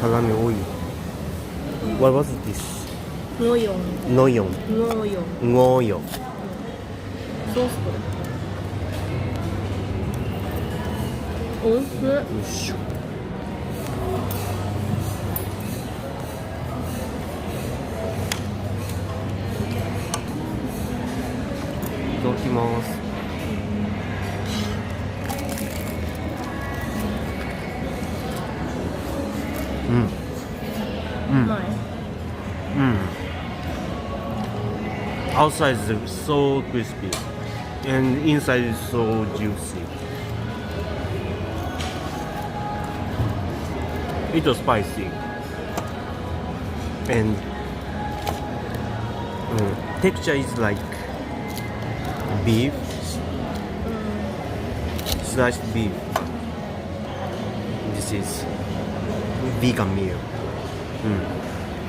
辛み多い。What was this? 노용. 노용. 노용. ngoyo. 소스 그래. 오, 그래. 으쌰. 이따다키마스. Outside is so crispy and inside is so juicy. It was spicy and texture is like beef, sliced beef. This is vegan meal.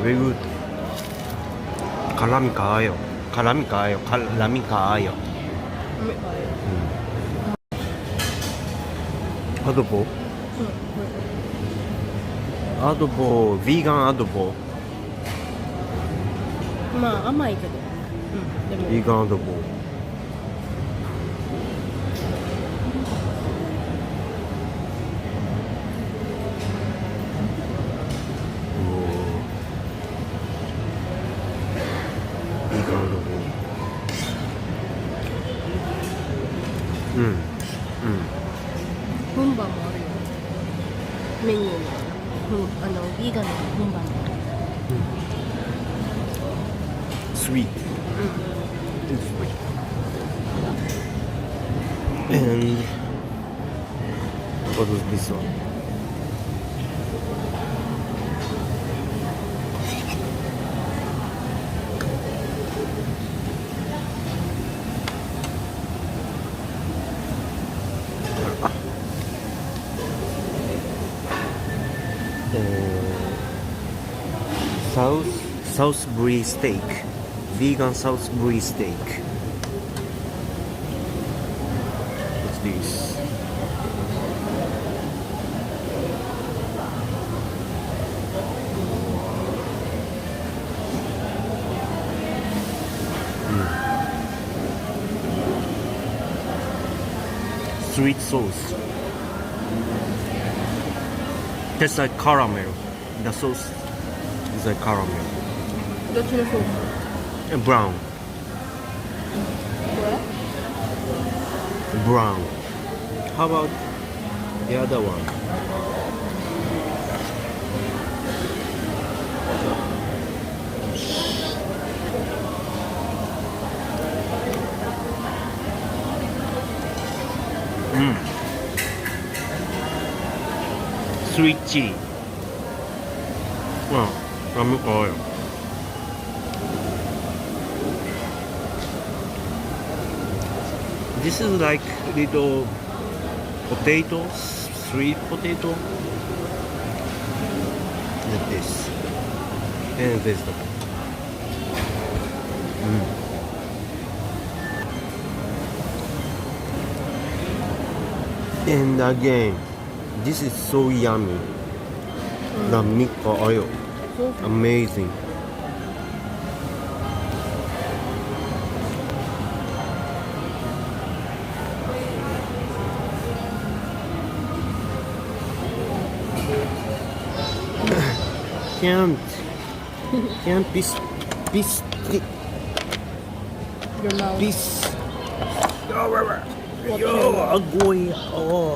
Very good. 가라미 가요. 가라미 가요. 가라미 가요. 아도보. 아도보. 비건 아도보. 마, 아마이けど. 비건 아도보. 본반もあるよ。メニューに。ビーガンの本番。Sweet. It's sweet. And what was this one? Salisbury steak, vegan Salisbury steak. What's this? Sweet sauce. Tastes like caramel. The sauce is like caramel. どっちのソース？ And brown. これ？ Brown. How about the other one? Sweet chili. 라면 꺼요. This is like little potatoes, sweet potato, like this, and vegetable. And again, this is so yummy. The milk oil, amazing. Can't be Your mouth. Yo, agoy. Oh,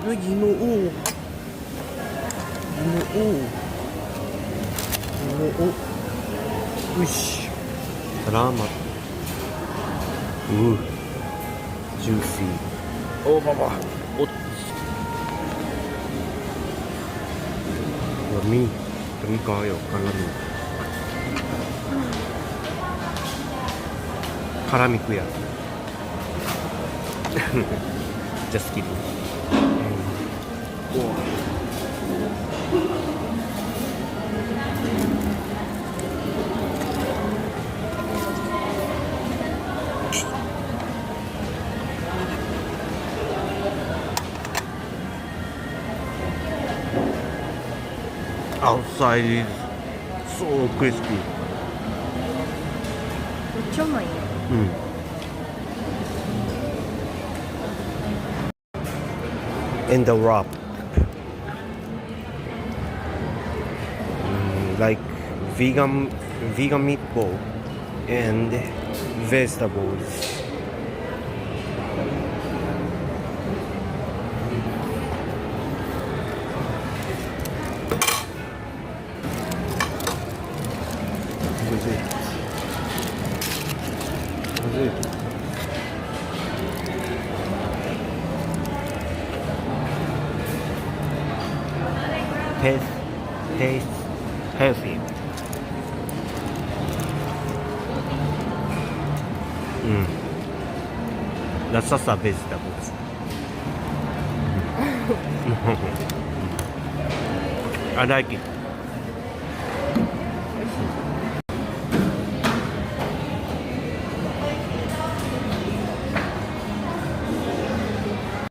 Ginoo. Ginoo. Ush. Salamat. Juicy. Oh, baba. Yummy. Yummy kayo. Kalami. Karami-kuya. Just kidding. outside is so crispy. めっちゃうまいよ。And the wrap. Like vegan meatball and vegetables. Was it? Taste healthy. That's just a vegetables. I like it.